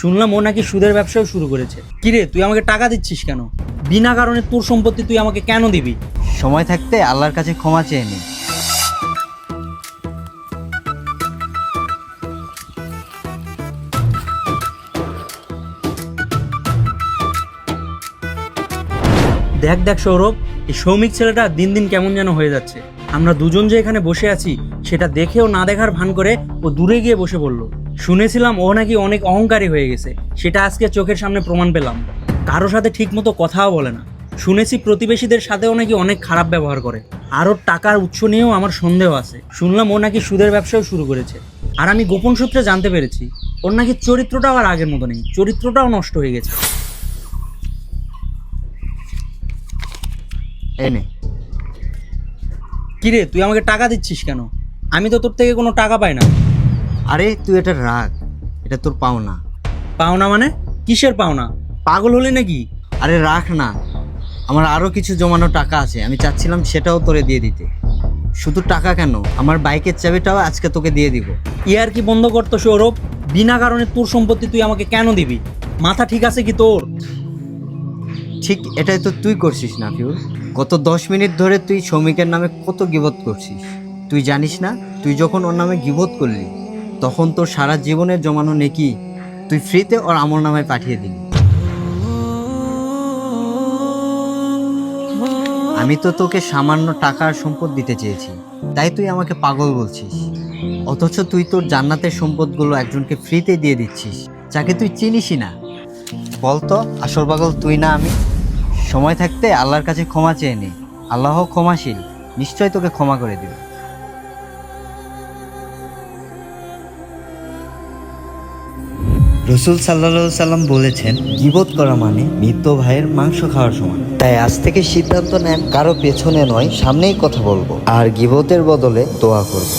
শুনলাম ও নাকি সুদের ব্যবসাও শুরু করেছে। কিরে, তুই আমাকে টাকা দিচ্ছিস কেন? বিনা কারণে তোর সম্পত্তি তুই আমাকে কেন দিবি? সময় থাকতে আল্লাহর কাছে ক্ষমা চেয়ে নি। দেখ দেখ সৌরভ, এই সৌমিক ছেলেটা দিন দিন কেমন যেন হয়ে যাচ্ছে। আমরা দুজন যে এখানে বসে আছি সেটা দেখেও না দেখার ভান করে ও দূরে গিয়ে বসে পড়লো। শুনেছিলাম ও নাকি অনেক অহংকারী হয়ে গেছে, সেটা আজকে চোখের সামনে প্রমাণ পেলাম। কারো সাথে ঠিক মতো কথাও বলে না। শুনেছি প্রতিবেশীদের সাথেও নাকি অনেক খারাপ ব্যবহার করে। আর ওর টাকার উৎস নিয়েও আমার সন্দেহ আছে। শুনলাম ও নাকি সুদের ব্যবসাও শুরু করেছে। আর আমি গোপন সূত্রে জানতে পেরেছি ওর নাকি চরিত্রটাও আর আগের মতো নেই, চরিত্রটাও নষ্ট হয়ে গেছে। এনে কিরে, তুই আমাকে টাকা দিচ্ছিস কেন? আমি তো তোর থেকে কোনো টাকা পাই না। আরে তুই এটা রাখ, এটা তোর পাওনা। পাওনা মানে? কিসের পাওনা? পাগল হলি নাকি? আরে রাখ না, আমার আরো কিছু জমানো টাকা আছে, আমি চাচ্ছিলাম সেটাও তোরে দিয়ে দিতে। শুধু টাকা কেন, আমার বাইকের চাবিটাও আজকে তোকে দিয়ে দিব। ইয়ার কি বন্ধ করতো সৌরভ? বিনা কারণে তোর সম্পত্তি তুই আমাকে কেন দিবি? মাথা ঠিক আছে কি তোর? ঠিক এটাই তো তুই করছিস না ফিউর। গত 10 মিনিট ধরে তুই শ্রমিকের নামে কত গিবত করছিস। তুই জানিস না, তুই যখন ওর নামে গিবত করলি তখন তোর সারা জীবনের জমানো নেকি তুই ফ্রিতে ওর আমল নামায় পাঠিয়ে দিলি। আমি তো তোকে সামান্য টাকা আর সম্পদ দিতে চেয়েছি, তাই তুই আমাকে পাগল বলছিস। অথচ তুই তোর জান্নাতের সম্পদগুলো একজনকে ফ্রিতে দিয়ে দিচ্ছিস যাকে তুই চিনিসই না। বলতো আসল পাগল তুই না আমি? সময় থাকতে আল্লাহর কাছে ক্ষমা চেয়ে নে, আল্লাহ ক্ষমাশীল, নিশ্চয় তোকে ক্ষমা করে দেবে। রসুল সাল্লাল্লাহু সাল্লাম বলেছেন, গীবত করা মানে মৃত ভাইয়ের মাংস খাওয়ার সমান। তাই আজ থেকে সিদ্ধান্ত নেন, কারো পেছনে নয় সামনেই কথা বলবো, আর গীবতের বদলে দোয়া করব।